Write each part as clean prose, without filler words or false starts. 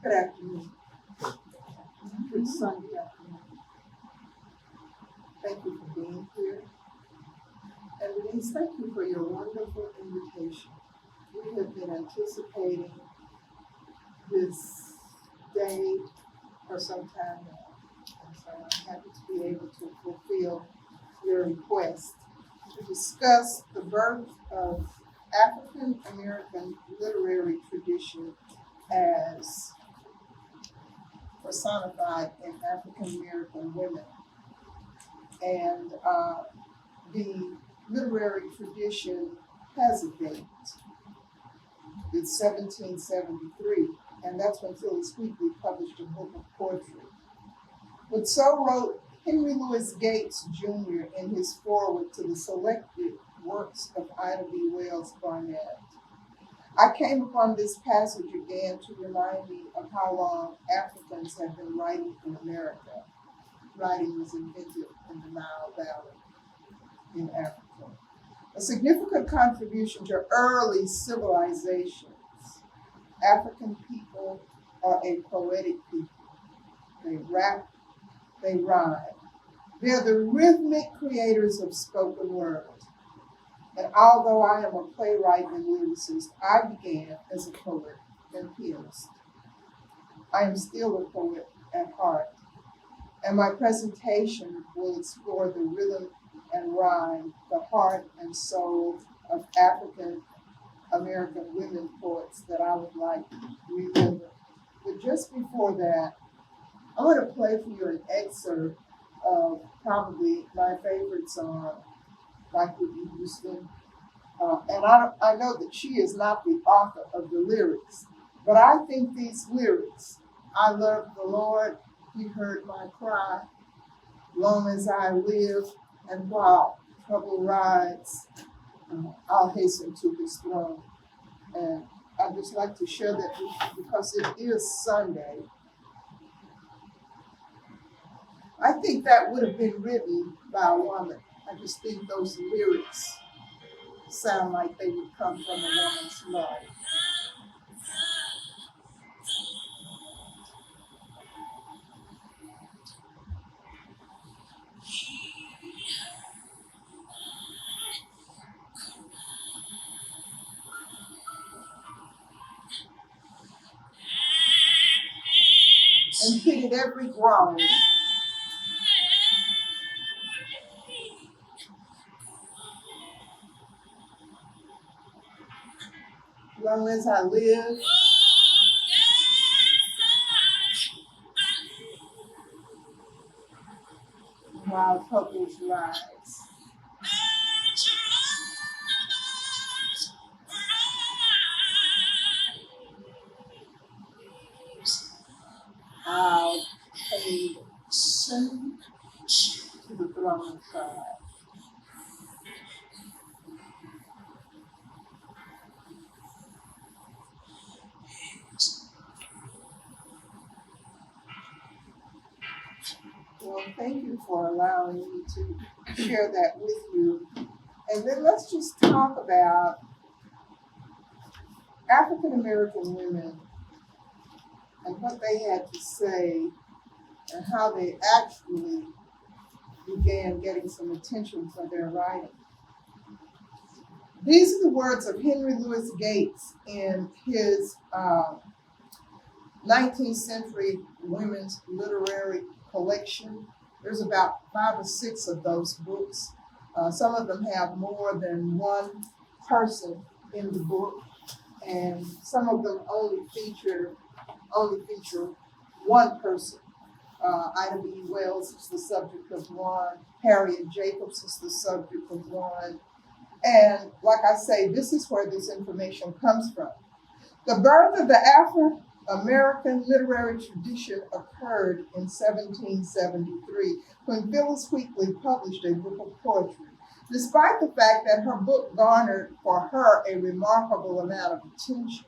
Good afternoon. Good Sunday afternoon. Thank you for being here. And Denise, thank you for your wonderful invitation. We have been anticipating this day for some time now. And so I'm happy to be able to fulfill your request to discuss the birth of African American literary tradition as personified in African American women. And the literary tradition has a date. It's 1773, and that's when Phyllis Wheatley published a book of poetry. But so wrote Henry Louis Gates Jr. in his foreword to the selected works of Ida B. Wells Barnett. I came upon this passage again to remind me of how long Africans have been writing in America. Writing was invented in the Nile Valley in Africa. A significant contribution to early civilizations. African people are a poetic people. They rap, they rhyme. They're the rhythmic creators of spoken word. And although I am a playwright and lyricist, I began as a poet and pianist. I am still a poet at heart, and my presentation will explore the rhythm and rhyme, the heart and soul of African American women poets that I would like to remember. But just before that, I want to play for you an excerpt of probably my favorite song by Whitney Houston. And I know that she is not the author of the lyrics, but I think these lyrics, I love the Lord, He heard my cry, long as I live, and while trouble rides, I'll hasten to His throne. And I'd just like to share that with you because it is Sunday. I think that would have been written by a woman. I just think those lyrics sound like they would come from a woman's life. And hit every groan. Long as I live, while troubles rise. I'll hasten to the throne of God. Well, thank you for allowing me to share that with you. And then let's just talk about African American women and what they had to say and how they actually began getting some attention for their writing. These are the words of Henry Louis Gates in his 19th century women's literary collection. There's about 5 or 6 of those books. Some of them have more than one person in the book, and some of them only feature one person. Ida B. Wells is the subject of one. Harriet Jacobs is the subject of one. And like I say, this is where this information comes from. The birth of the Afro-American literary tradition occurred in 1773 when Phyllis Wheatley published a book of poetry. Despite the fact that her book garnered for her a remarkable amount of attention,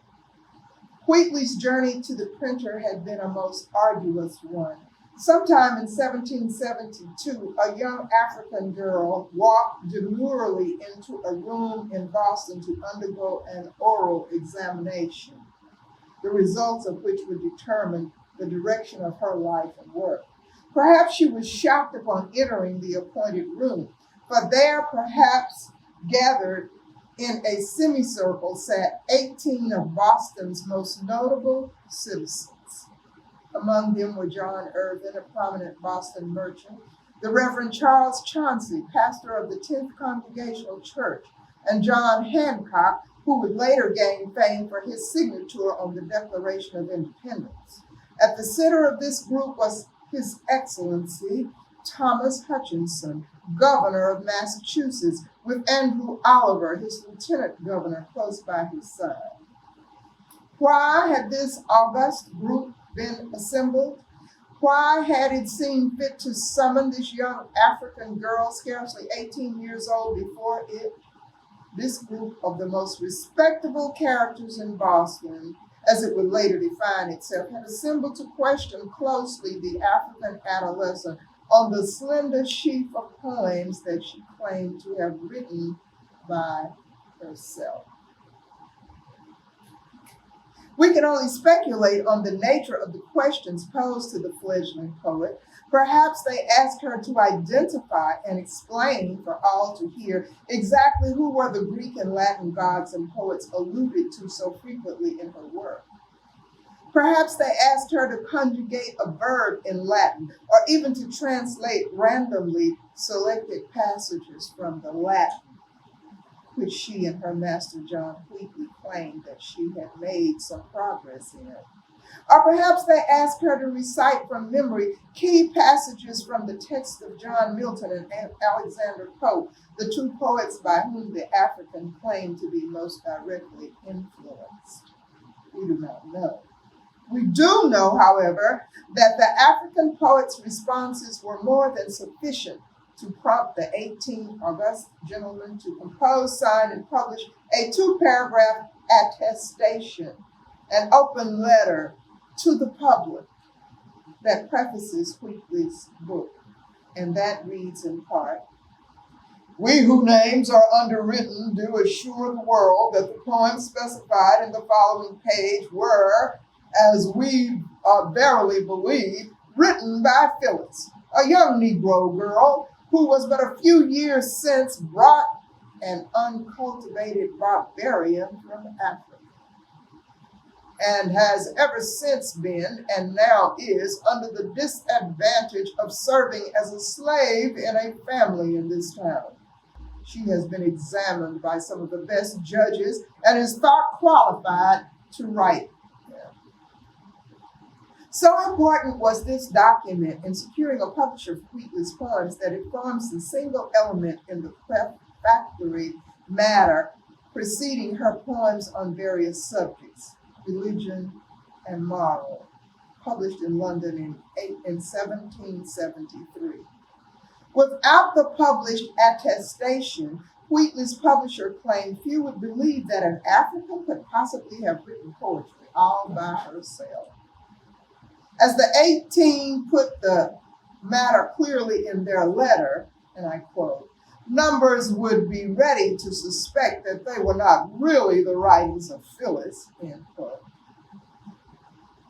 Wheatley's journey to the printer had been a most arduous one. Sometime in 1772, a young African girl walked demurely into a room in Boston to undergo an oral examination. the results of which would determine the direction of her life and work. Perhaps she was shocked upon entering the appointed room, for there, perhaps gathered in a semicircle, sat 18 of Boston's most notable citizens. Among them were John Irvin, a prominent Boston merchant, the Reverend Charles Chauncey, pastor of the 10th Congregational Church, and John Hancock, who would later gain fame for his signature on the Declaration of Independence. At the center of this group was His Excellency Thomas Hutchinson, governor of Massachusetts, with Andrew Oliver, his lieutenant governor, close by his side. Why had this august group been assembled? Why had it seemed fit to summon this young African girl, scarcely 18 years old, before it? This group of the most respectable characters in Boston, as it would later define itself, had assembled to question closely the African adolescent on the slender sheaf of poems that she claimed to have written by herself. We can only speculate on the nature of the questions posed to the fledgling poet. Perhaps they asked her to identify and explain for all to hear exactly who were the Greek and Latin gods and poets alluded to so frequently in her work. Perhaps they asked her to conjugate a verb in Latin, or even to translate randomly selected passages from the Latin, which she and her master John Wheatley claimed that she had made some progress in. Or perhaps they asked her to recite from memory key passages from the text of John Milton and Alexander Pope, the two poets by whom the African claimed to be most directly influenced. We do not know. We do know, however, that the African poet's responses were more than sufficient to prompt the 18 august gentleman to compose, sign, and publish a 2-paragraph attestation, an open letter to the public that prefaces Wheatley's book. And that reads in part, "We whose names are underwritten do assure the world that the poems specified in the following page were, as we verily believe, written by Phyllis, a young Negro girl who was but a few years since brought an uncultivated barbarian from Africa, and has ever since been, and now is, under the disadvantage of serving as a slave in a family in this town. She has been examined by some of the best judges and is thought qualified to write." So important was this document in securing a publisher for Wheatley's poems that it forms the single element in the prefatory matter preceding her poems on various subjects, religion and moral, published in London in 1773. Without the published attestation, Wheatley's publisher claimed few would believe that an African could possibly have written poetry all by herself. As the 18 put the matter clearly in their letter, and I quote, "Numbers would be ready to suspect that they were not really the writings of Phyllis," end quote.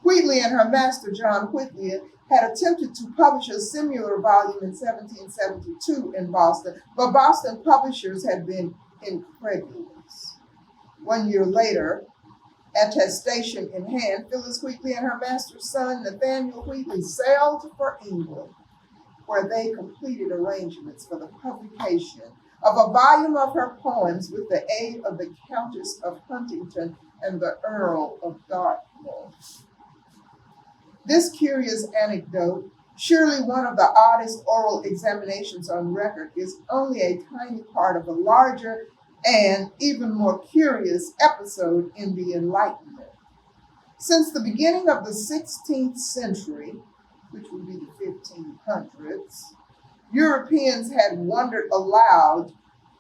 Wheatley and her master, John Wheatley, had attempted to publish a similar volume in 1772 in Boston, but Boston publishers had been incredulous. 1 year later, attestation in hand, Phyllis Wheatley and her master's son, Nathaniel Wheatley, sailed for England, where they completed arrangements for the publication of a volume of her poems with the aid of the Countess of Huntington and the Earl of Dartmouth. This curious anecdote, surely one of the oddest oral examinations on record, is only a tiny part of a larger and even more curious episode in the Enlightenment. Since the beginning of the 16th century, which would be the 1500s, Europeans had wondered aloud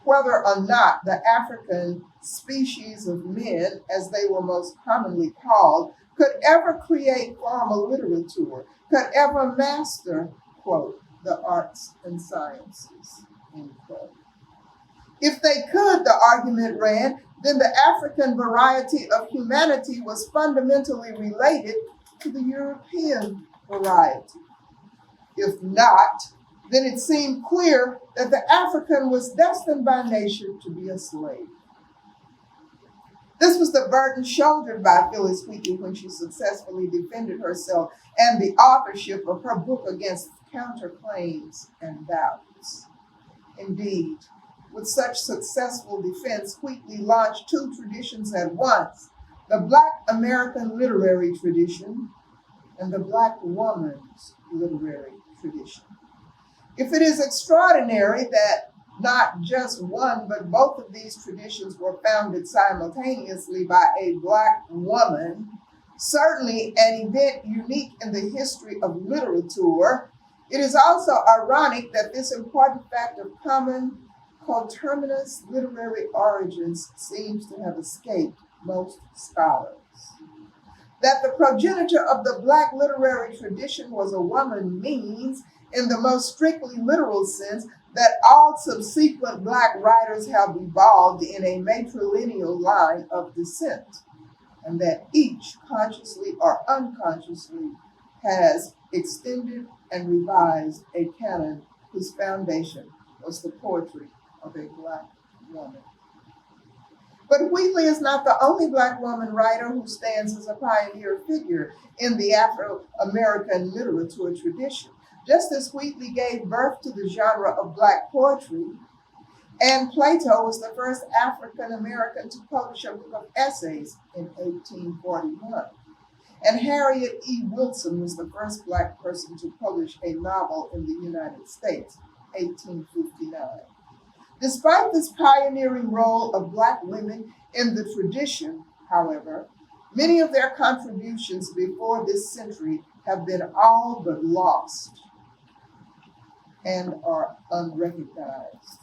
whether or not the African species of men, as they were most commonly called, could ever create formal literature, could ever master, quote, "the arts and sciences," end quote. If they could, the argument ran, then the African variety of humanity was fundamentally related to the European variety. If not, then it seemed clear that the African was destined by nature to be a slave. This was the burden shouldered by Phyllis Wheatley when she successfully defended herself and the authorship of her book against counterclaims and doubts. Indeed, with such successful defense, Wheatley launched two traditions at once: the Black American literary tradition and the Black woman's literary tradition. If it is extraordinary that not just one, but both of these traditions were founded simultaneously by a Black woman, certainly an event unique in the history of literature, it is also ironic that this important fact of common coterminous literary origins seems to have escaped most scholars. That the progenitor of the Black literary tradition was a woman means, in the most strictly literal sense, that all subsequent Black writers have evolved in a matrilineal line of descent, and that each, consciously or unconsciously, has extended and revised a canon whose foundation was the poetry of a Black woman. But Wheatley is not the only Black woman writer who stands as a pioneer figure in the Afro-American literature tradition. Just as Wheatley gave birth to the genre of Black poetry, and Plato was the first African-American to publish a book of essays in 1841. And Harriet E. Wilson was the first Black person to publish a novel in the United States, 1859. Despite this pioneering role of Black women in the tradition, however, many of their contributions before this century have been all but lost and are unrecognized.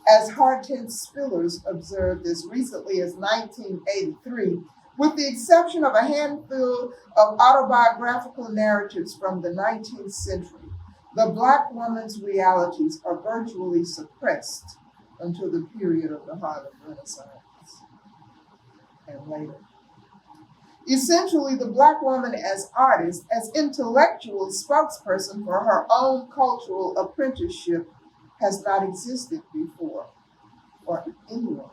As Hortense Spillers observed as recently as 1983, with the exception of a handful of autobiographical narratives from the 19th century, the Black woman's realities are virtually suppressed until the period of the Harlem Renaissance and later. Essentially, the Black woman as artist, as intellectual spokesperson for her own cultural apprenticeship, has not existed before for anyone.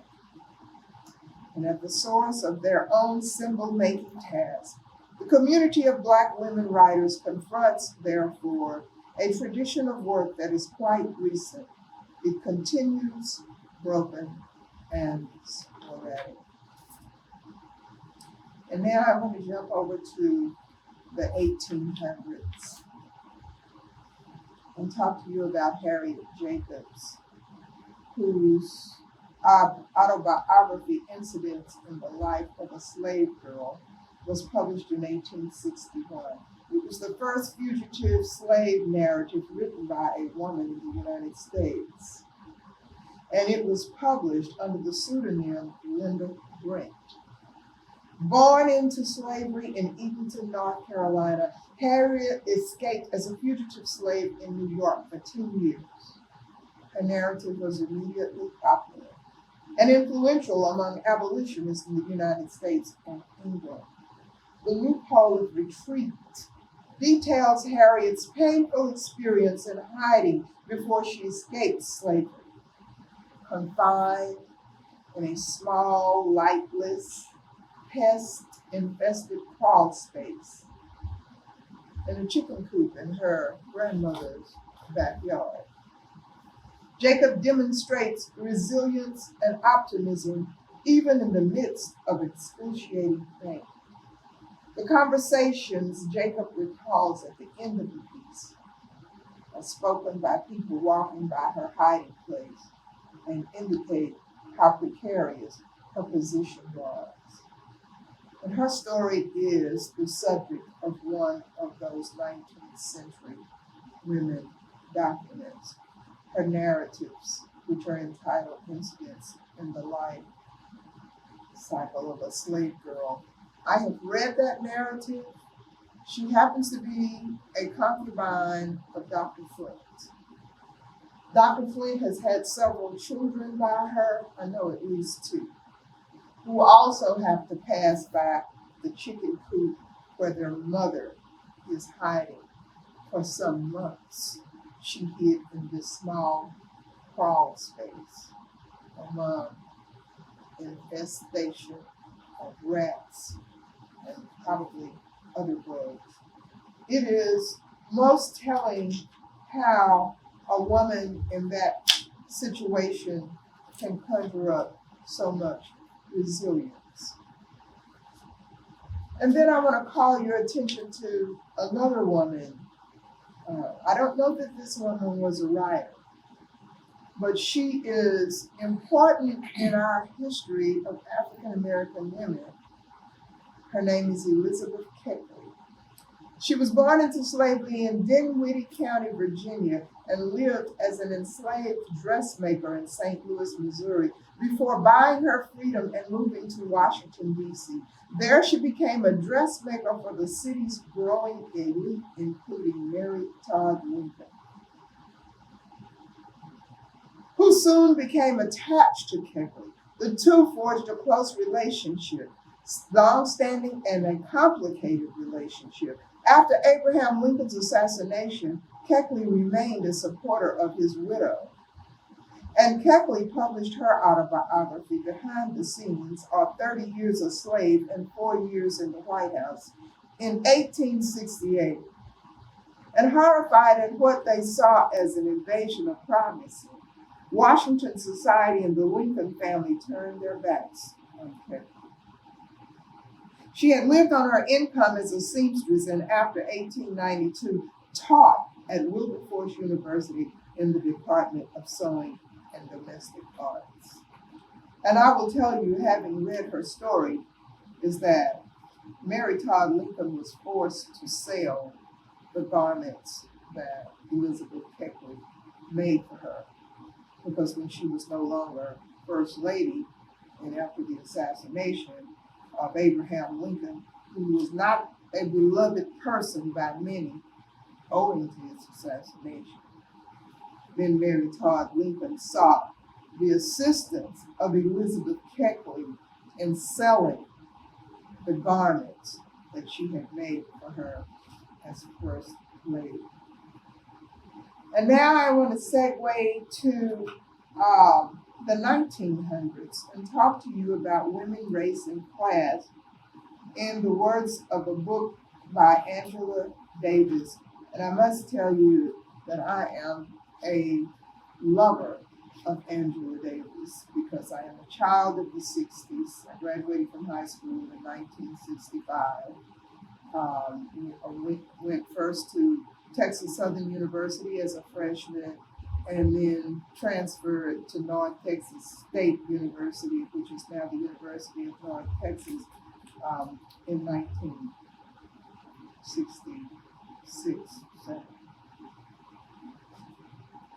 And at the source of their own symbol-making task, the community of Black women writers confronts, therefore, a tradition of work that is quite recent. It continues broken and sporadic. And now I want to jump over to the 1800s and talk to you about Harriet Jacobs, whose autobiography, Incidents in the Life of a Slave Girl, was published in 1861. It was the first fugitive slave narrative written by a woman in the United States, and it was published under the pseudonym Linda Brent. Born into slavery in Eatonton, North Carolina, Harriet escaped as a fugitive slave in New York for 10 years. Her narrative was immediately popular and influential among abolitionists in the United States and England. The Loophole of Retreat details Harriet's painful experience in hiding before she escaped slavery. Confined in a small, lightless, pest-infested crawl space in a chicken coop in her grandmother's backyard. Jacob demonstrates resilience and optimism even in the midst of excruciating pain. The conversations Jacob recalls at the end of the piece are spoken by people walking by her hiding place and indicate how precarious her position was. And her story is the subject of one of those 19th century women documents, her narratives, which are entitled Incidents in the Life Cycle of a Slave Girl. I have read that narrative. She happens to be a concubine of Dr. Flint. Dr. Flint has had several children by her, I know at least 2. who also have to pass by the chicken coop where their mother is hiding. For some months, she hid in this small crawl space among infestation of rats and probably other bugs. It is most telling how a woman in that situation can conjure up so much resilience. And then I want to call your attention to another woman. I don't know that this woman was a writer, but she is important in our history of African American women. Her name is Elizabeth Keckley. She was born into slavery in Dinwiddie County, Virginia, and lived as an enslaved dressmaker in St. Louis, Missouri, before buying her freedom and moving to Washington, D.C. There she became a dressmaker for the city's growing elite, including Mary Todd Lincoln, who soon became attached to Keckley. The two forged a close relationship, long-standing and a complicated relationship. After Abraham Lincoln's assassination, Keckley remained a supporter of his widow, and Keckley published her autobiography, Behind the Scenes, or 30 Years a Slave and 4 Years in the White House, in 1868. And horrified at what they saw as an invasion of privacy, Washington society and the Lincoln family turned their backs on Keckley. She had lived on her income as a seamstress and after 1892 taught at Wilberforce University in the Department of Sewing and Domestic Arts. And I will tell you, having read her story, is that Mary Todd Lincoln was forced to sell the garments that Elizabeth Keckley made for her, because when she was no longer First Lady, and after the assassination of Abraham Lincoln, who was not a beloved person by many owing to his assassination, then Mary Todd Lincoln sought the assistance of Elizabeth Keckley in selling the garments that she had made for her as First Lady. And now I want to segue to the 1900s and talk to you about women, race, and class in the words of a book by Angela Davis. And I must tell you that I am a lover of Angela Davis because I am a child of the 60s. I graduated from high school in 1965. Went first to Texas Southern University as a freshman, and then transferred to North Texas State University, which is now the University of North Texas, in 1966.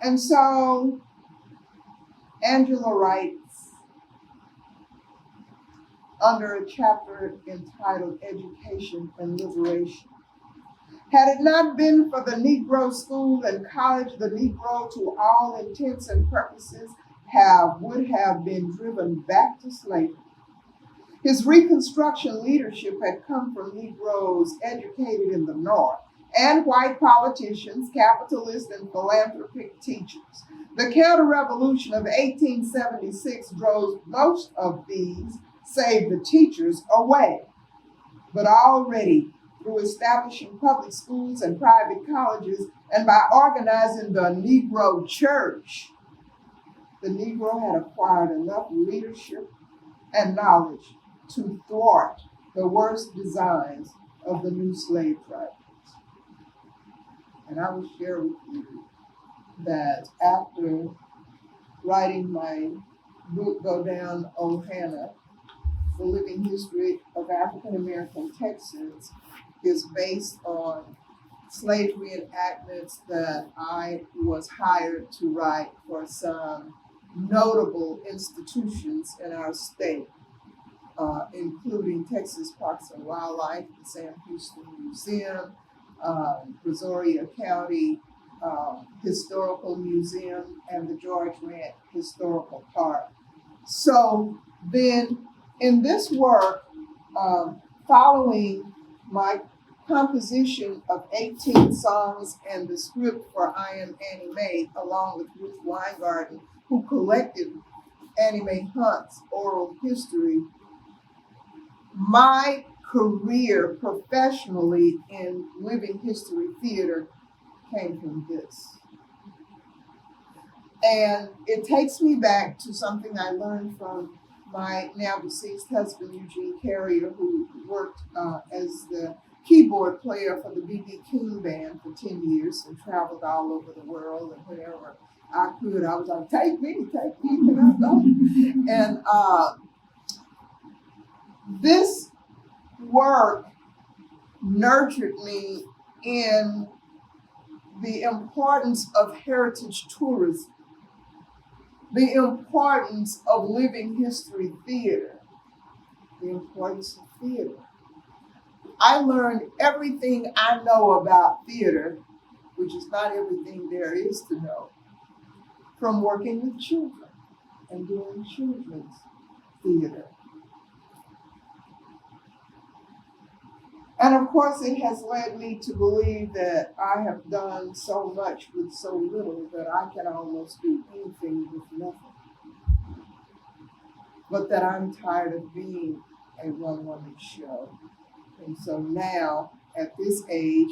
And so Angela writes under a chapter entitled Education and Liberation. Had it not been for the Negro school and college, the Negro, to all intents and purposes, would have been driven back to slavery. His Reconstruction leadership had come from Negroes educated in the North and white politicians, capitalists, and philanthropic teachers. The counter-revolution of 1876 drove most of these, save the teachers, away. But already, through establishing public schools and private colleges, and by organizing the Negro Church, the Negro had acquired enough leadership and knowledge to thwart the worst designs of the new slave traffickers. And I will share with you that after writing my book, Go Down, O Hannah, The Living History of African American Texans, is based on slave reenactments that I was hired to write for some notable institutions in our state, including Texas Parks and Wildlife, the Sam Houston Museum, Brazoria County Historical Museum, and the George Grant Historical Park. So then In this work, following my composition of 18 songs and the script for I Am Annie Mae, along with Ruth Weingarten, who collected Annie Mae Hunt's oral history, my career professionally in living history theater came from this. And it takes me back to something I learned from my now deceased husband, Eugene Carrier, who worked as the keyboard player for the B.B. King Band for 10 years and traveled all over the world. And whenever I could, I was like, take me, can I go? And this work nurtured me in the importance of heritage tourism, the importance of living history theater, the importance of theater. I learned everything I know about theater, which is not everything there is to know, from working with children and doing children's theater. And of course, it has led me to believe that I have done so much with so little that I can almost do anything with nothing. But that I'm tired of being a one-woman show. And so now, at this age,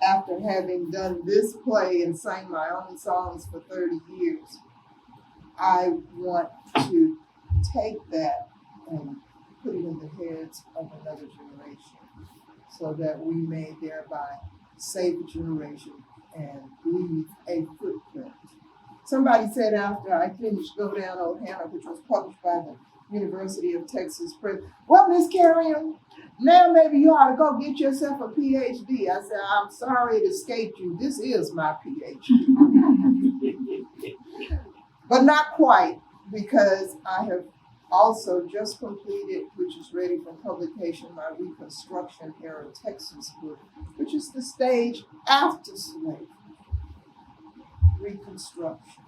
after having done this play and sang my own songs for 30 years, I want to take that and put it in the heads of another generation, so that we may thereby save a generation and leave a footprint. Somebody said after I finished Go Down Old Hannah, which was published by the University of Texas Press, well, Miss Carrier, now maybe you ought to go get yourself a PhD. I said, I'm sorry it escaped you. This is my PhD. But not quite, because I have also just completed, which is ready for publication, my Reconstruction Era Texas book, which is the stage after slavery. Reconstruction.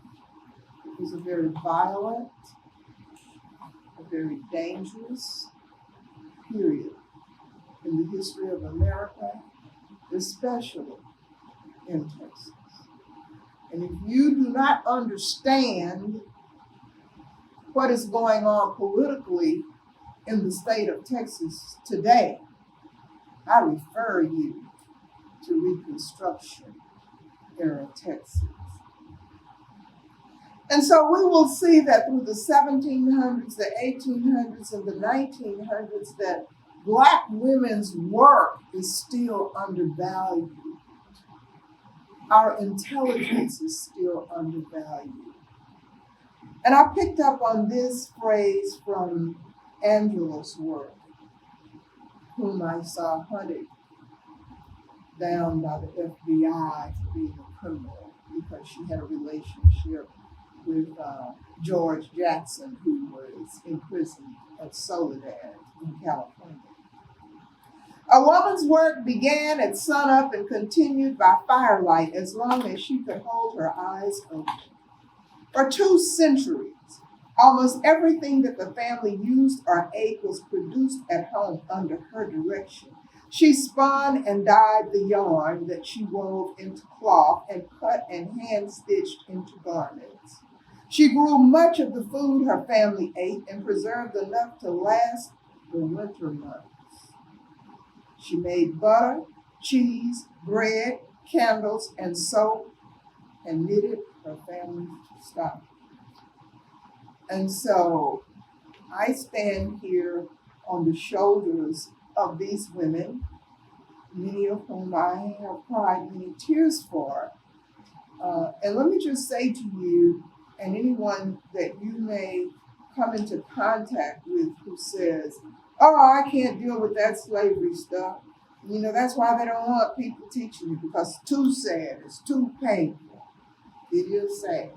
It was a very violent, a very dangerous period in the history of America, especially in Texas. And if you do not understand what is going on politically in the state of Texas today, I refer you to Reconstruction Era Texas. And so we will see that through the 1700s, the 1800s, and the 1900s, that Black women's work is still undervalued. Our intelligence is still undervalued. And I picked up on this phrase from Angela's work, whom I saw hunted down by the FBI for being a criminal because she had a relationship with George Jackson, who was imprisoned at Soledad in California. A woman's work began at sunup and continued by firelight as long as she could hold her eyes open. For 2 centuries, almost everything that the family used or ate was produced at home under her direction. She spun and dyed the yarn that she wove into cloth and cut and hand-stitched into garments. She grew much of the food her family ate and preserved enough to last the winter months. She made butter, cheese, bread, candles, and soap, and knitted her family's stockings. And so I stand here on the shoulders of these women, many of whom I have cried many tears for. And let me just say to you, and anyone that you may come into contact with who says, oh, I can't deal with that slavery stuff. You know, that's why they don't want people teaching you, because it's too sad, it's too painful. It is sad.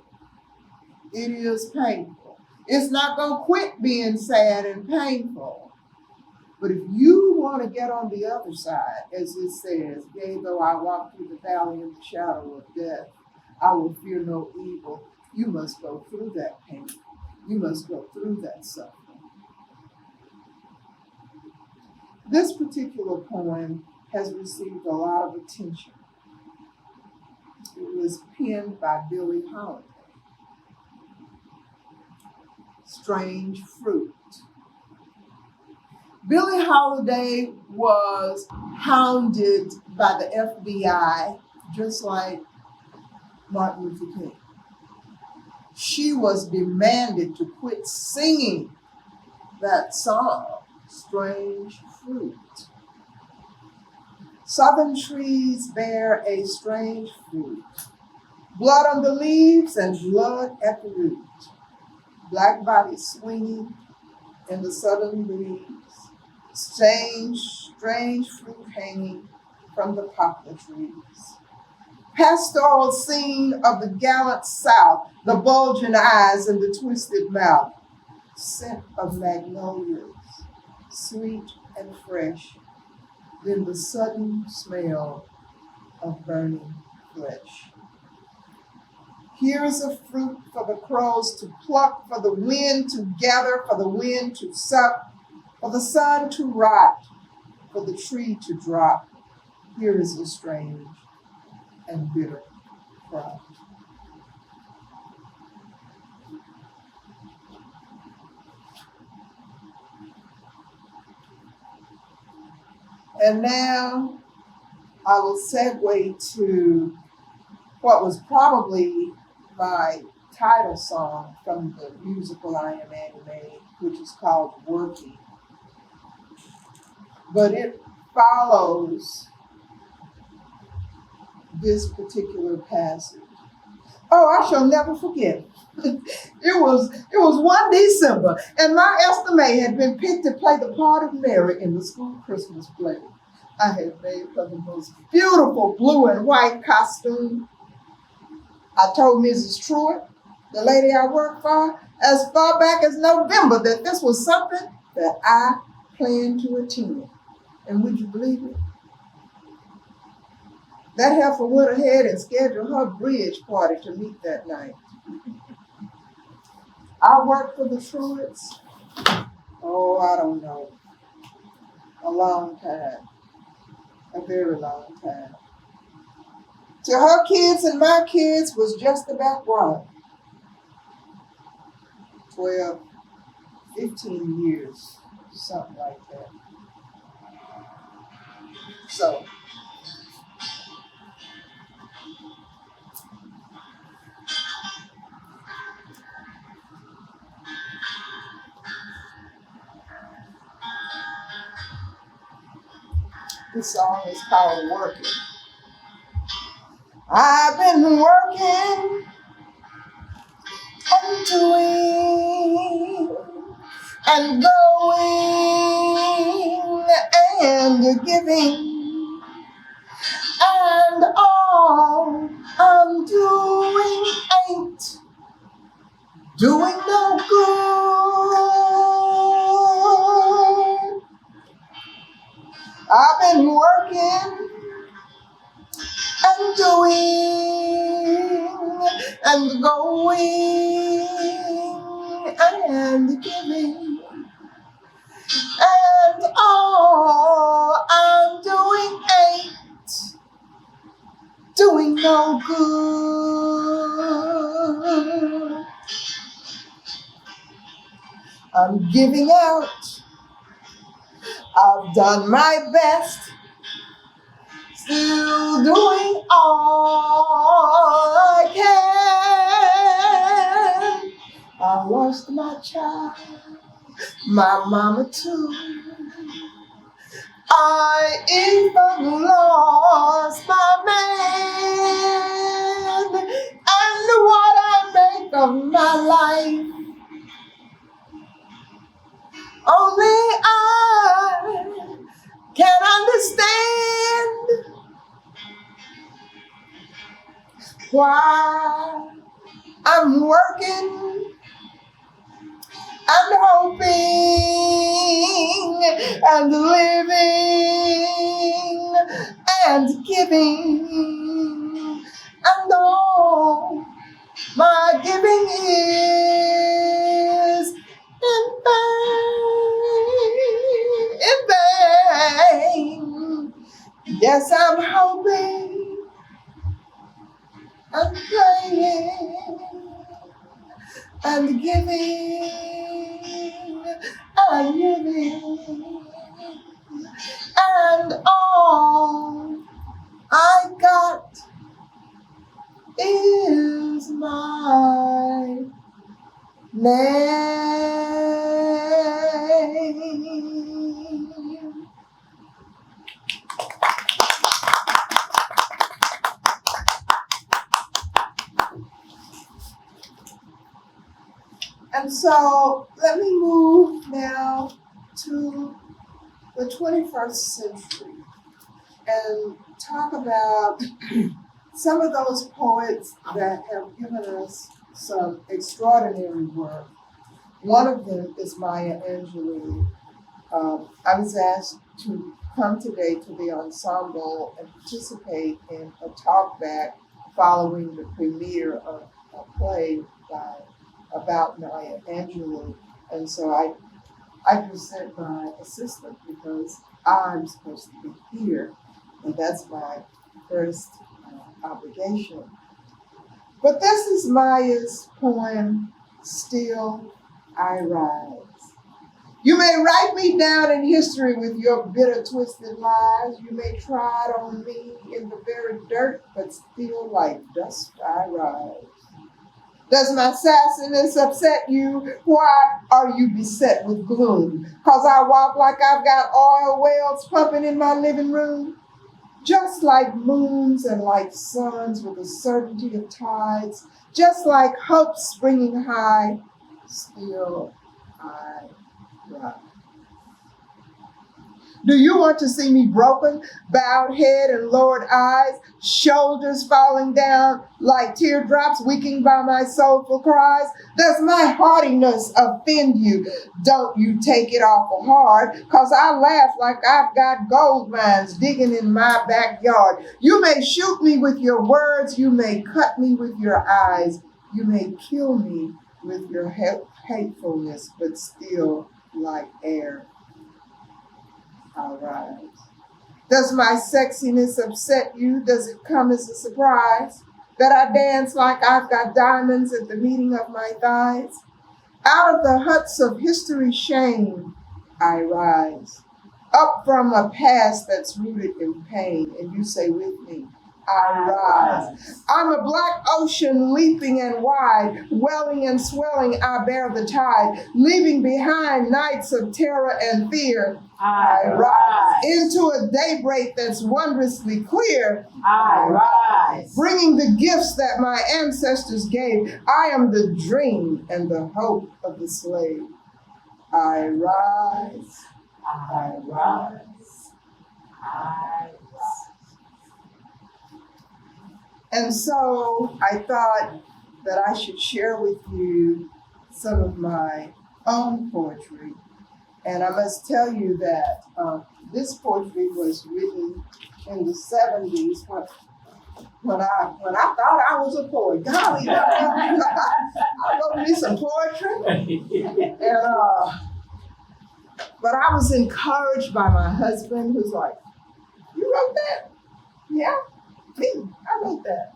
It is painful. It's not going to quit being sad and painful. But if you want to get on the other side, as it says, yea, though I walk through the valley of the shadow of death, I will fear no evil. You must go through that pain. You must go through that suffering. This particular poem has received a lot of attention. It was penned by Billie Holiday. Strange Fruit. Billie Holiday was hounded by the FBI just like Martin Luther King. She was demanded to quit singing that song, Strange Fruit. Southern trees bear a strange fruit, blood on the leaves and blood at the root. Black bodies swinging in the southern breeze, strange fruit hanging from the poplar trees. Pastoral scene of the gallant South, the bulging eyes and the twisted mouth. Scent of magnolias, sweet and fresh, then the sudden smell of burning flesh. Here is a fruit for the crows to pluck, for the wind to gather, for the wind to suck, for the sun to rot, for the tree to drop. Here is a strange and bitter cry. And now I will segue to what was probably my title song from the musical I Am Annie Mae, which is called Working. But it follows this particular passage. Oh, I shall never forget. It was one December, and my estimate had been picked to play the part of Mary in the school Christmas play. I had made her the most beautiful blue and white costume. I told Mrs. Truitt, the lady I worked for, as far back as November, that this was something that I planned to attend. And would you believe it? That heifer went ahead and scheduled her bridge party to meet that night. I worked for the Truitts, oh, I don't know, a long time, a very long time. Till her kids and my kids was just about grown. 12, 15 years, something like that. So, this song is called Working. I've been working and doing and going and giving, and all I'm doing ain't doing no good. I've been working and doing and going and giving, and all I'm doing ain't doing no good. I'm giving out. I've done my best, still doing all I can. I lost my child, my mama too. I even lost my man, and what I make of my life, only I can understand why I'm working and hoping and living and giving, and all my giving is in vain, in vain. Yes, I'm hoping and praying and giving and giving, and all I got is my name. And so let me move now to the 21st century and talk about some of those poets that have given us some extraordinary work. One of them is Maya Angelou. I was asked to come today to the ensemble and participate in a talkback following the premiere of a play about Maya Angelou. And so I present my assistant because I'm supposed to be here, and that's my first obligation. But this is Maya's poem, Still I Rise. You may write me down in history with your bitter, twisted lies. You may trod on me in the very dirt, but still like dust I rise. Does my sassiness upset you? Why are you beset with gloom? 'Cause I walk like I've got oil wells pumping in my living room? Just like moons and like suns with the certainty of tides, just like hope springing high, still I rise. Do you want to see me broken, bowed head and lowered eyes, shoulders falling down like teardrops weakened by my soulful cries? Does my haughtiness offend you? Don't you take it awful hard, 'cause I laugh like I've got gold mines digging in my backyard. You may shoot me with your words, you may cut me with your eyes, you may kill me with your hatefulness, but still like air I rise. Does my sexiness upset you? Does it come as a surprise that I dance like I've got diamonds at the meeting of my thighs? Out of the huts of history's shame, I rise. Up from a past that's rooted in pain, and you say with me, I rise. I'm a black ocean leaping and wide, welling and swelling, I bear the tide, leaving behind nights of terror and fear. I rise into a daybreak that's wondrously clear. I rise, bringing the gifts that my ancestors gave. I am the dream and the hope of the slave. I rise, I rise, I rise. And so I thought that I should share with you some of my own poetry. And I must tell you that this poetry was written in the 70s when I thought I was a poet. Golly, I'll go read some poetry. And but I was encouraged by my husband, who's like, "You wrote that?" "Yeah, me, I wrote that."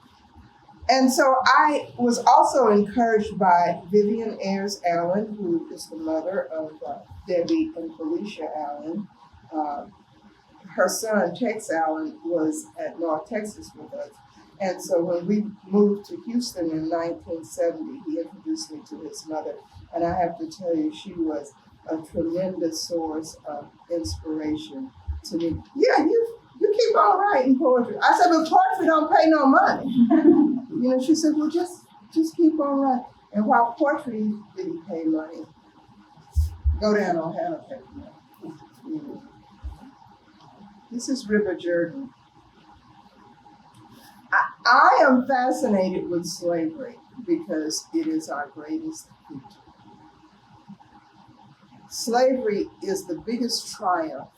And so I was also encouraged by Vivian Ayers Allen, who is the mother of Debbie and Felicia Allen. Her son, Tex Allen, was at North Texas with us. And so when we moved to Houston in 1970, he introduced me to his mother. And I have to tell you, she was a tremendous source of inspiration to me. "Yeah, you keep on writing poetry." I said, "But poetry don't pay no money." You know, she said, "Well, just keep on writing." And while poetry didn't pay money, go down on Hannah paid money. You know. This is River Jordan. I am fascinated with slavery because it is our greatest feature. Slavery is the biggest triumph,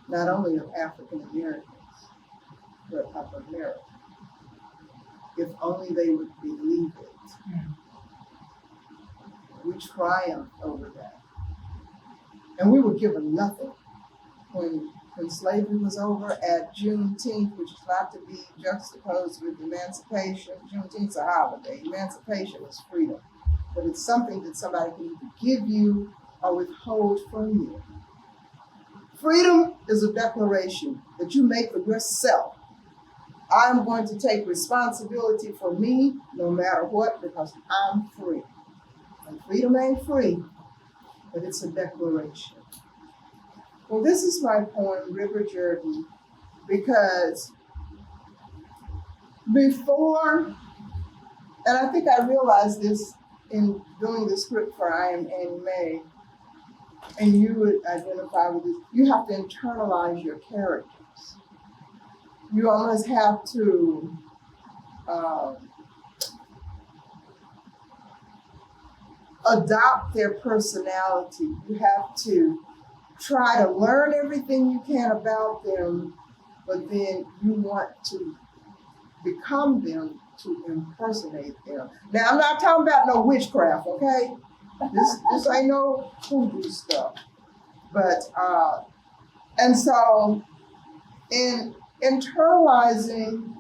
not only of African Americans, but of America. If only they would believe it. We triumphed over that. And we were given nothing when when slavery was over, at Juneteenth, which is not to be juxtaposed with emancipation. Juneteenth's a holiday. Emancipation is freedom. But it's something that somebody can either give you or withhold from you. Freedom is a declaration that you make for yourself. I'm going to take responsibility for me no matter what, because I'm free. And freedom ain't free, but it's a declaration. Well, this is my poem, River Journey, because before, and I think I realized this in doing the script for I Am Annie Mae, and you would identify with this, you have to internalize your characters. You almost have to adopt their personality. You have to try to learn everything you can about them, but then you want to become them to impersonate them. Now, I'm not talking about no witchcraft, okay? This ain't no hoodoo stuff. But, and so in internalizing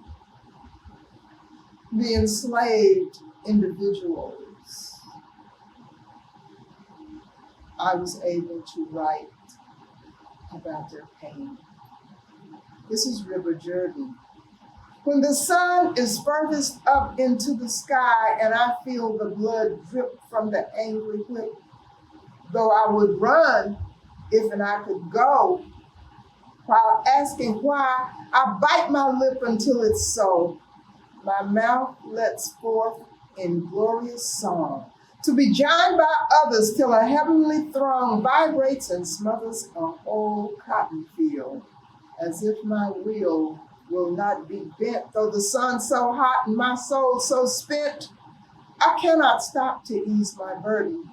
the enslaved individuals, I was able to write about their pain. This is River Journey. When the sun is furthest up into the sky and I feel the blood drip from the angry whip, though I would run if and I could go, while asking why, I bite my lip until it's so. My mouth lets forth in glorious song, to be joined by others till a heavenly throng vibrates and smothers a whole cotton field, as if my will not be bent, though the sun's so hot and my soul so spent. I cannot stop to ease my burden,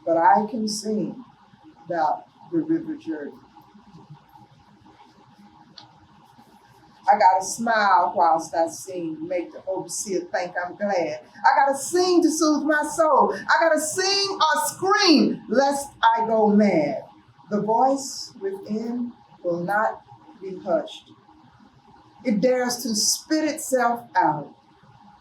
but I can sing about the river journey. I gotta smile whilst I sing, make the overseer think I'm glad. I gotta sing to soothe my soul. I gotta sing or scream lest I go mad. The voice within will not be hushed. It dares to spit itself out.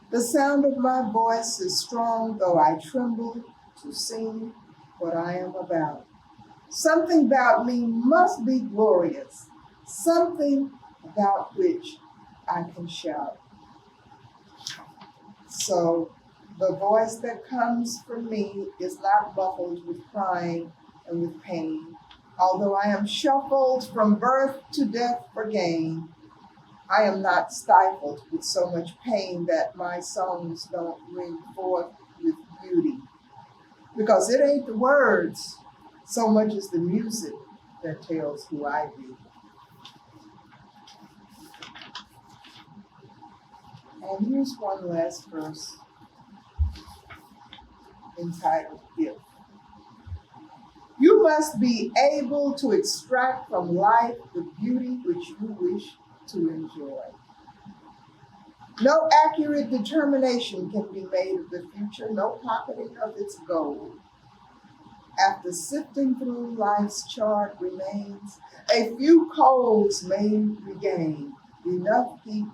The sound of my voice is strong, though I tremble to sing what I am about. Something about me must be glorious, something about which I can shout. So the voice that comes from me is not muffled with crying and with pain. Although I am shuffled from birth to death for gain, I am not stifled with so much pain that my songs don't ring forth with beauty. Because it ain't the words so much as the music that tells who I be. And here's one last verse entitled Gift. You must be able to extract from life the beauty which you wish to enjoy. No accurate determination can be made of the future, no pocketing of its gold. After sifting through life's chart remains, a few coals may regain enough heat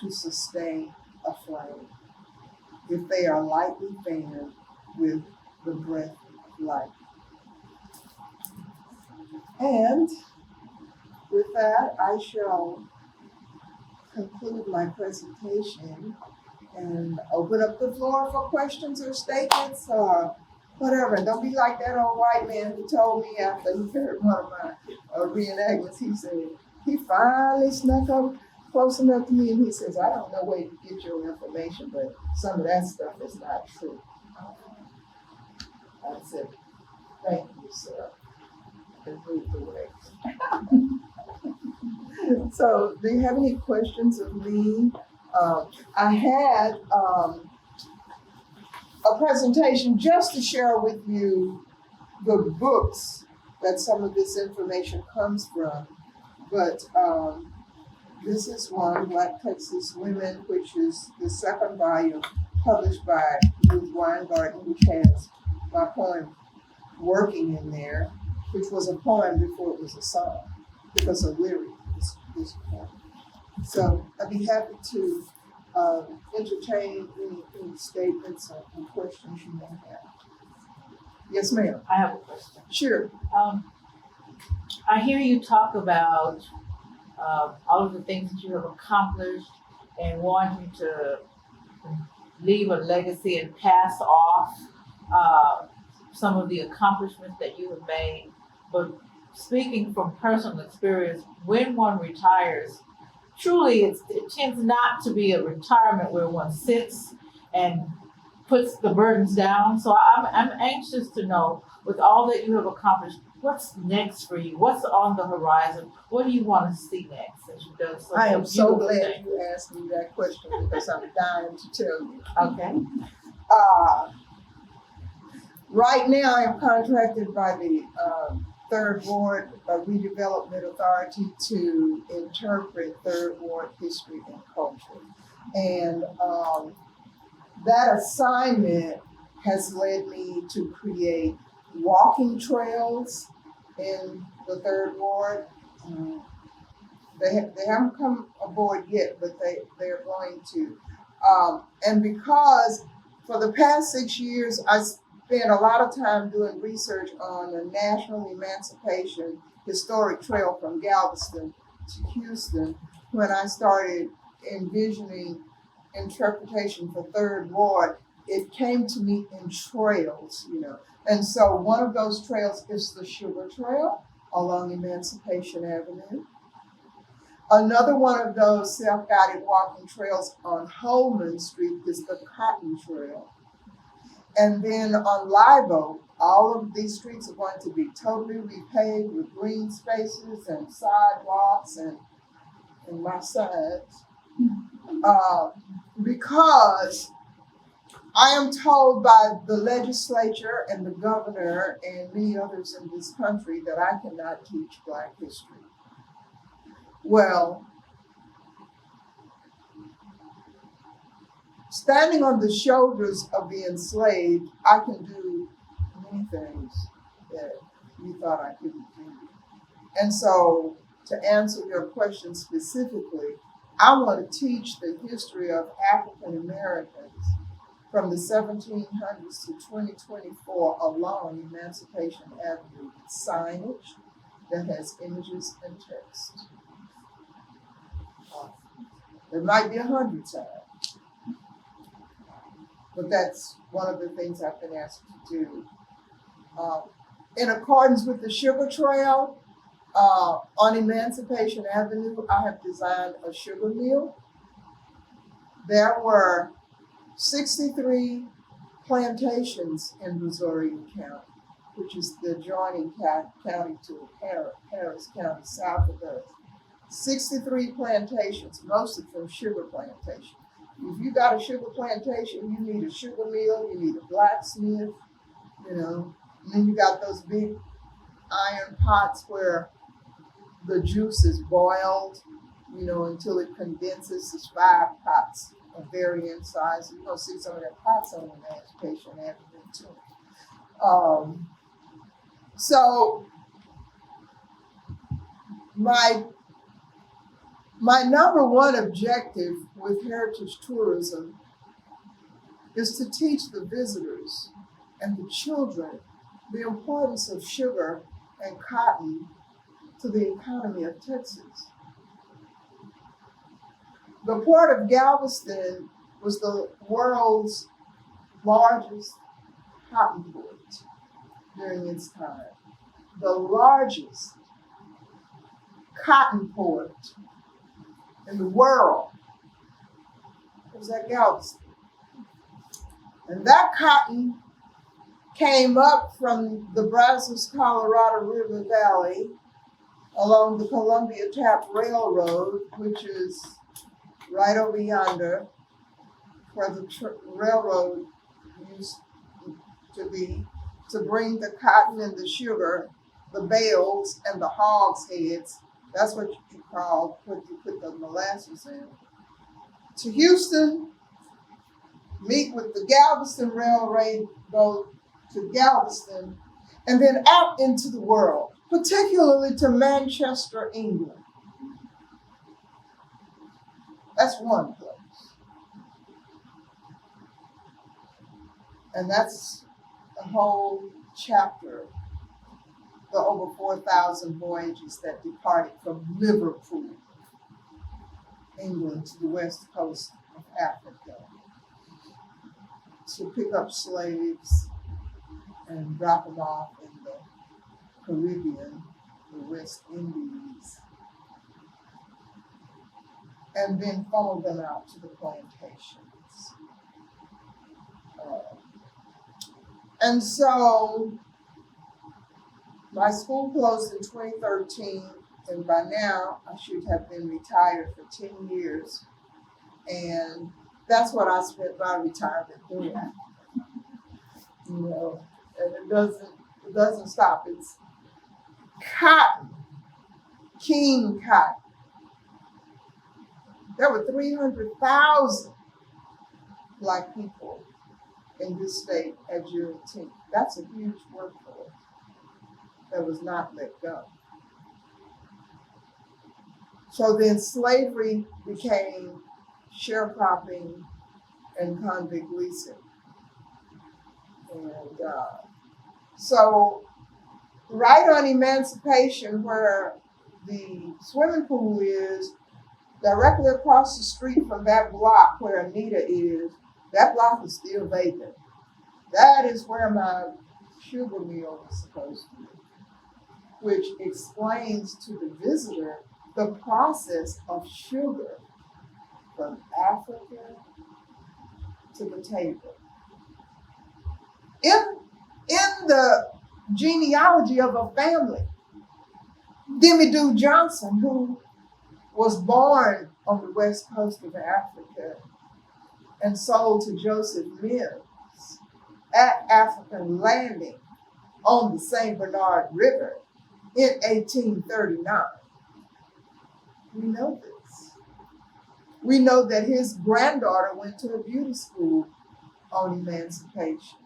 to sustain a flame, if they are lightly fanned with the breath of life. And with that, I shall conclude my presentation and open up the floor for questions or statements or whatever. And don't be like that old white man who told me after he heard one of my reenactments, he said, he finally snuck up close enough to me and he says, I don't know where you get your information, but some of that stuff is not true. I said, thank you, sir. And moved away. So, do you have any questions of me? I had a presentation just to share with you the books that some of this information comes from, but this is one, Black Texas Women, which is the second volume published by Ruth Weingarten, which has my poem Working in there, which was a poem before it was a song. because of lyric this point. So I'd be happy to entertain any statements or questions you may have. Yes, ma'am. I have a question. Sure. I hear you talk about all of the things that you have accomplished and wanting to leave a legacy and pass off some of the accomplishments that you have made. But speaking from personal experience, when one retires, truly it tends not to be a retirement where one sits and puts the burdens down. So I'm anxious to know, with all that you have accomplished, what's next for you? What's on the horizon? What do you want to see next? As you've done so I am so glad things. you asked me that question because I'm dying to tell you. Okay. Right now, I am contracted by the Third Ward Redevelopment Authority to interpret Third Ward history and culture. And that assignment has led me to create walking trails in the Third Ward. They haven't come aboard yet, but they're going to. And because for the past 6 years, I spent a lot of time doing research on the National Emancipation Historic Trail from Galveston to Houston, when I started envisioning interpretation for Third Ward, it came to me in trails, And so one of those trails is the Sugar Trail along Emancipation Avenue. Another one of those self-guided walking trails on Holman Street is the Cotton Trail. And then on Live Oak, all of these streets are going to be totally repaved with green spaces and sidewalks and my sides. Because I am told by the legislature and the governor and many others in this country that I cannot teach Black history. Well, standing on the shoulders of the enslaved, I can do many things that you thought I couldn't do. And so, to answer your question specifically, I want to teach the history of African Americans from the 1700s to 2024 along Emancipation Avenue with signage that has images and text. There might be 100 times, but that's one of the things I've been asked to do. In accordance with the Sugar Trail, on Emancipation Avenue, I have designed a sugar mill. There were 63 plantations in Missouri County, which is the adjoining county to Harris County, south of us. 63 plantations, most of them sugar plantations. If you got a sugar plantation, you need a sugar mill, you need a blacksmith, and then you got those big iron pots where the juice is boiled, until it condenses. There's 5 pots of varying size. You're gonna see some of that pots on Emancipation Avenue too. So my number one objective with heritage tourism is to teach the visitors and the children the importance of sugar and cotton to the economy of Texas. The port of Galveston was the world's largest cotton port during its time. The largest cotton port in the world was at Galveston. And that cotton came up from the Brazos, Colorado River Valley along the Columbia Tap Railroad, which is right over yonder, where the railroad used to be, to bring the cotton and the sugar, the bales and the hogs heads. That's what you call what you put the molasses in. To Houston, meet with the Galveston Railroad, go to Galveston, and then out into the world. particularly to Manchester, England. That's one place. And that's a whole chapter, the over 4,000 voyages that departed from Liverpool, England, to the west coast of Africa to pick up slaves and drop them off in the Caribbean, the West Indies, and then funnel them out to the plantations. And so my school closed in 2013, and by now I should have been retired for 10 years. And that's what I spent my retirement doing. You know, and it doesn't stop. It's cotton, king cotton. There were 300,000 Black people in this state at Juneteenth. That's a huge workforce that was not let go. So then slavery became sharecropping and convict leasing. And so right on Emancipation, where the swimming pool is, directly across the street from that block where Anita is, that block is still vacant. That is where my sugar mill was supposed to be, which explains to the visitor the process of sugar from Africa to the table. In the genealogy of a family, Demidou Johnson, who was born on the west coast of Africa and sold to Joseph Mills at African Landing on the St. Bernard River in 1839. We know this. We know that his granddaughter went to a beauty school on Emancipation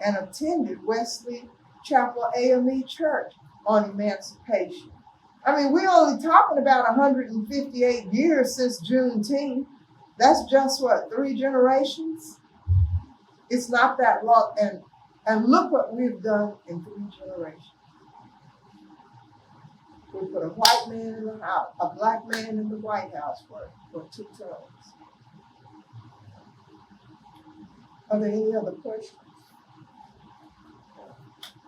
and attended Wesley Chapel AME Church on Emancipation. I mean, we're only talking about 158 years since Juneteenth. That's just what, 3 generations? It's not that long. And look what we've done in 3 generations. We put a white man in the house, a Black man in the White House for 2 terms. Are there any other questions?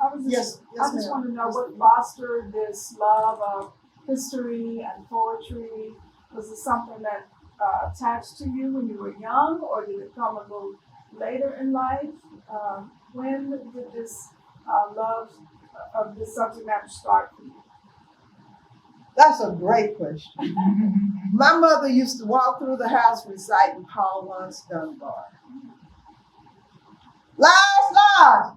I just ma'am. want to know what fostered this love of history and poetry. Was it something that attached to you when you were young, or did it come a little later in life? When did this love of this subject matter start for you? That's a great question. My mother used to walk through the house reciting Paul Laurence Dunbar. Lies,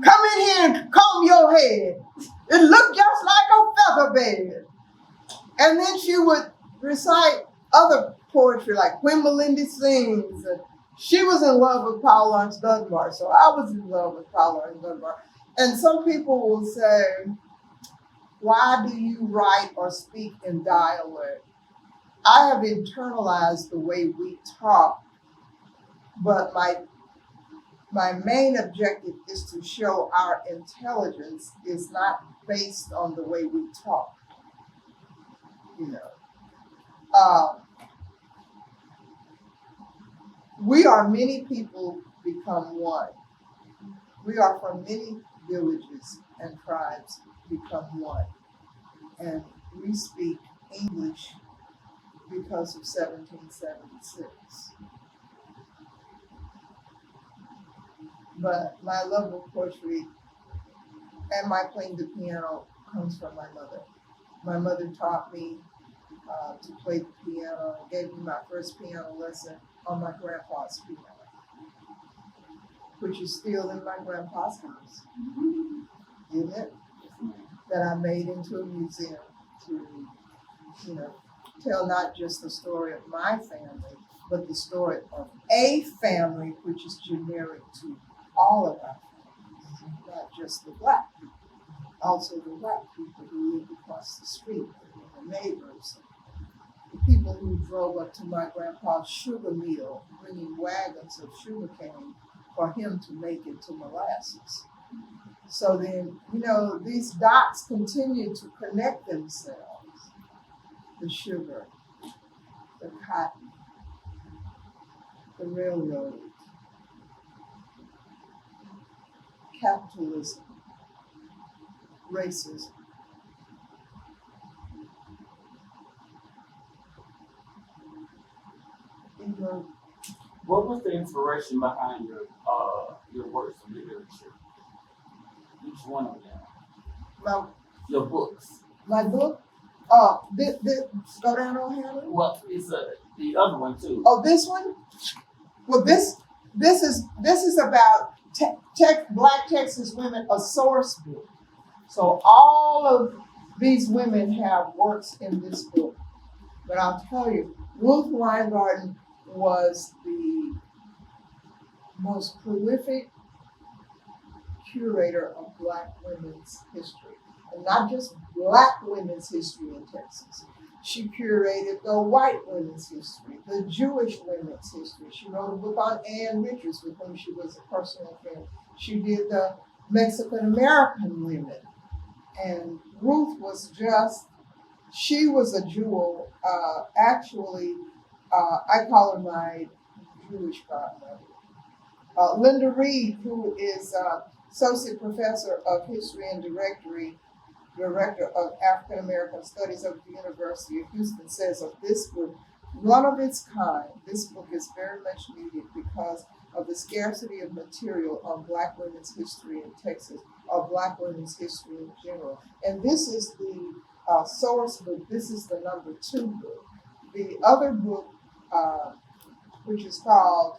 come in here and comb your head. It looked just like a feather bed. And then she would recite other poetry like When Melinda Sings. And she was in love with Paul Laurence Dunbar, so I was in love with Paul Laurence Dunbar. And some people will say, why do you write or speak in dialect? I have internalized the way we talk, but my main objective is to show our intelligence is not based on the way we talk. You know, we are many people become one. We are from many villages and tribes become one. And we speak English because of 1776. But my love of poetry and my playing the piano comes from my mother. My mother taught me to play the piano and gave me my first piano lesson on my grandpa's piano, which is still in my grandpa's house, isn't it? That I made into a museum to, you know, tell not just the story of my family, but the story of a family which is generic to all of our families, not just the Black people. Also the white people who lived across the street, the neighbors, the people who drove up to my grandpa's sugar mill, bringing wagons of sugar cane for him to make it to molasses. So then, these dots continue to connect themselves. The sugar, the cotton, the railroad, capitalism, racism. What was the inspiration behind your works of literature? Each one of them. Your books. My book? Go down on Hannah? Well, it's the other one too. Oh, this one? Well, this is about Black Texas women, a source book. So all of these women have works in this book. But I'll tell you, Ruth Weingarten was the most prolific curator of Black women's history. And not just Black women's history in Texas. She curated the white women's history, the Jewish women's history. She wrote a book on Ann Richards, with whom she was a personal friend. She did the Mexican-American women. And Ruth was she was a jewel. Actually, I call her my Jewish godmother. Linda Reed, who is Associate Professor of History and Director of African American Studies at the University of Houston, says of this book, one of its kind. This book is very much needed because of the scarcity of material on Black women's history in Texas, or Black women's history in general. And this is the source book. This is the number 2 book. The other book, which is called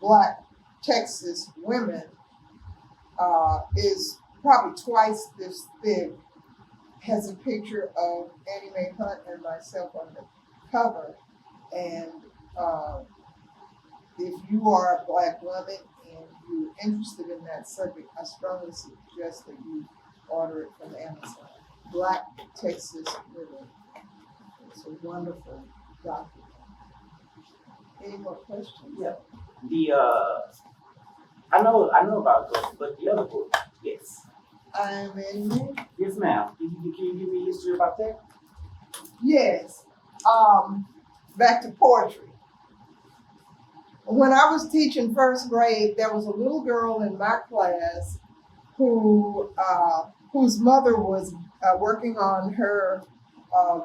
Black Texas Women, is probably twice this thick, has a picture of Annie Mae Hunt and myself on the cover. And if you are a Black woman and you're interested in that subject, I strongly suggest that you order it from Amazon. Black Texas Women. It's a wonderful document. Any more questions? Yeah. I know about those, but the other book, yes. I am Annie Mae. Yes, ma'am. Can you give me history about that? Yes. Back to poetry. When I was teaching first grade, there was a little girl in my class whose mother was working on her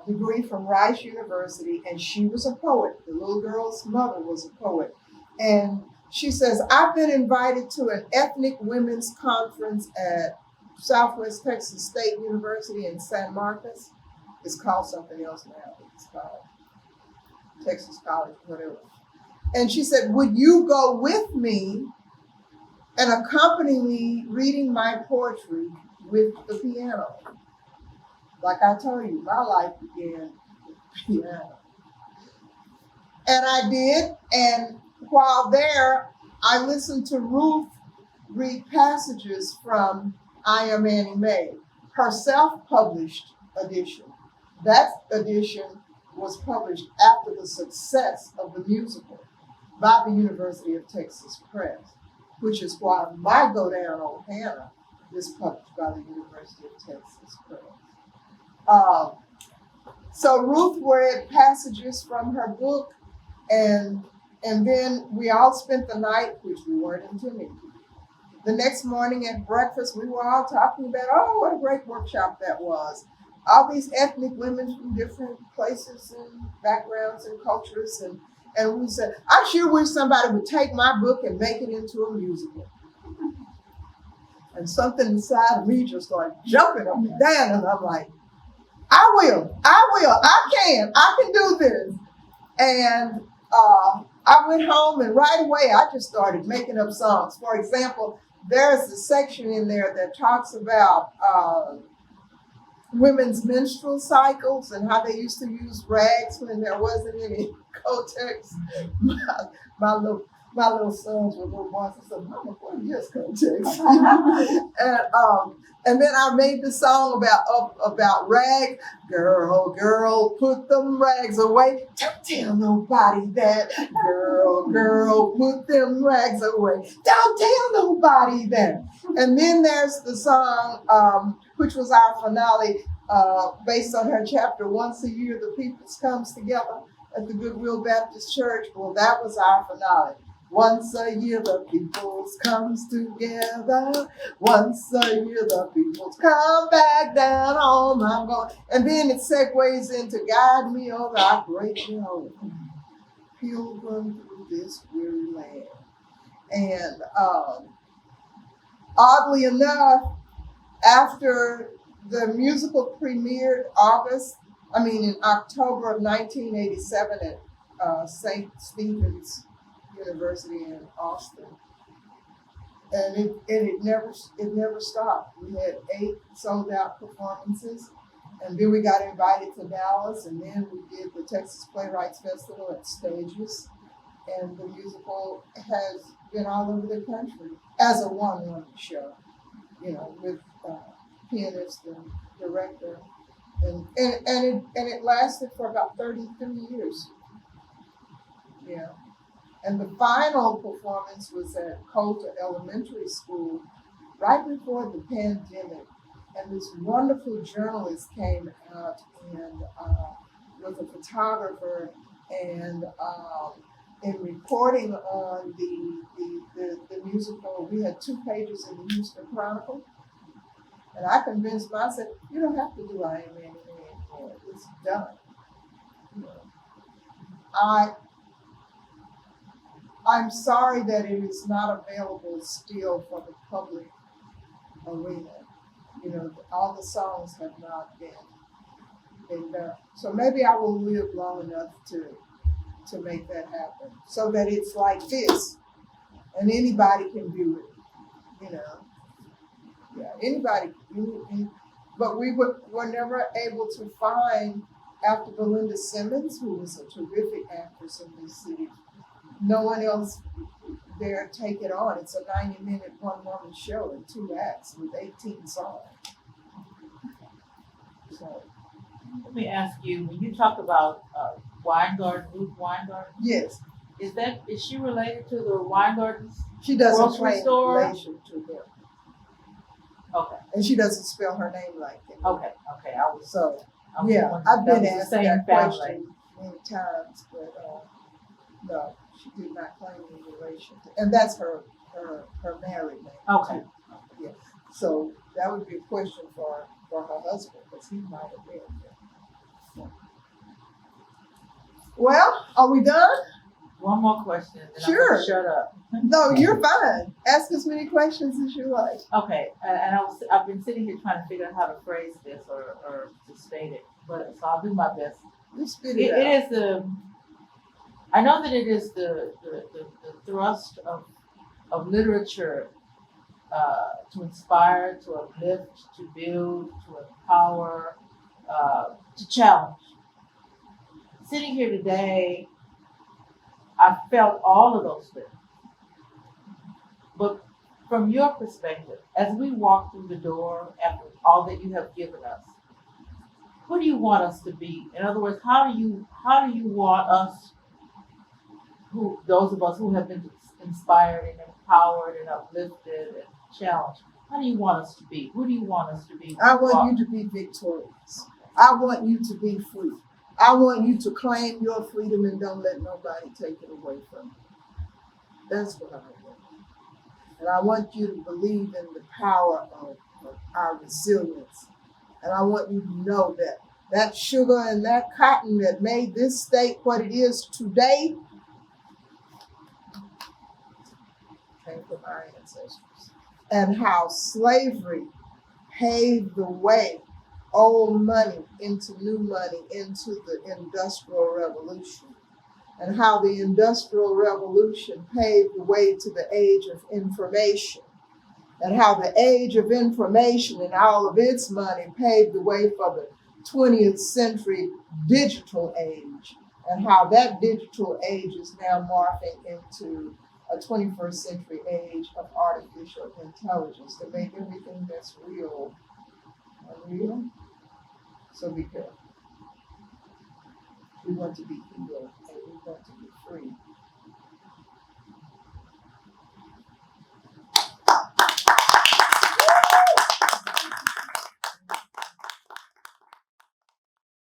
degree from Rice University, and she was a poet. The little girl's mother was a poet. And she says, I've been invited to an ethnic women's conference at Southwest Texas State University in San Marcos. It's called something else now. It's called Texas College, whatever. And she said, would you go with me and accompany me reading my poetry with the piano? Like I told you, my life began with the piano. And I did, and while there, I listened to Ruth read passages from I Am Annie Mae, her self-published edition. That edition was published after the success of the musical by the University of Texas Press, which is why my Go Down on Hannah is published by the University of Texas Press. So Ruth read passages from her book, and then we all spent the night, which we weren't intending to. The next morning at breakfast, we were all talking about, oh, what a great workshop that was. All these ethnic women from different places and backgrounds and cultures. And we said, I sure wish somebody would take my book and make it into a musical. And something inside of me just started jumping up and down. And I'm like, I will, I can do this. And I went home, and right away, I just started making up songs. For example, there's a section in there that talks about women's menstrual cycles and how they used to use rags when there wasn't any Kotex. My little my little sons were little boys. I said, Mama, what are yours come Texas? And then I made the song about rags. Girl, put them rags away. Don't tell nobody that. Girl, put them rags away. Don't tell nobody that. And then there's the song, which was our finale, based on her chapter, Once a Year the Peoples Comes Together at the Goodwill Baptist Church. Well, that was our finale. Once a year the peoples comes together. Once a year the peoples come back down home. I'm going. And then it segues into guide me over our great road, pilgrim through this weary land. And oddly enough, after the musical premiered in October of 1987 at St. Stephen's University in Austin, and it never stopped. We had 8 sold out performances, and then we got invited to Dallas, and then we did the Texas Playwrights Festival at Stages, and the musical has been all over the country as a one-woman show, with pianist and director, and it lasted for about 33 years. Yeah. And the final performance was at Coulter Elementary School right before the pandemic. And this wonderful journalist came out and with a photographer and in reporting on the musical, we had 2 pages in the Houston Chronicle. And I convinced him, I said, you don't have to do I Am anymore. It's done. I'm sorry that it is not available still for the public arena. All the songs have not been done. So maybe I will live long enough to make that happen, so that it's like this, and anybody can do it. Yeah, anybody. But we were never able to find, after Belinda Simmons, who was a terrific actress in this city, no one else dare take it on. It's a 90-minute one-woman show in 2 acts with 18 songs. So, let me ask you, when you talk about Ruth Weingarten, yes, is she related to the Weingardens? She doesn't grocery claim store? relation to them. Okay. And she doesn't spell her name like it. Okay. I've been asked asked that question many times, but no, she did not claim any relation to, and that's her married name. Okay. Yeah. So that would be a question for her husband, because he might have been there. Well, are we done? One more question, then Sure. I'm gonna shut up. No, you're fine. Ask as many questions as you like. Okay, and I've been sitting here trying to figure out how to phrase this or to state it, but so I'll do my best. Just spit it out. It is I know that it is the thrust of literature to inspire, to uplift, to build, to empower, to challenge. Sitting here today, I felt all of those things. But from your perspective, as we walk through the door after all that you have given us, who do you want us to be? In other words, how do you want us, those of us who have been inspired and empowered and uplifted and challenged, how do you want us to be? Who do you want us to be? I want you to be victorious. I want you to be free. I want you to claim your freedom and don't let nobody take it away from you. That's what I want. And I want you to believe in the power of our resilience. And I want you to know that sugar and that cotton that made this state what it is today came from our ancestors. And how slavery paved the way, old money into new money, into the Industrial Revolution. And how the Industrial Revolution paved the way to the age of information. And how the age of information and all of its money paved the way for the 20th century digital age. And how that digital age is now morphing into a 21st century age of artificial intelligence to make everything that's real unreal. So be careful. We want to be healed.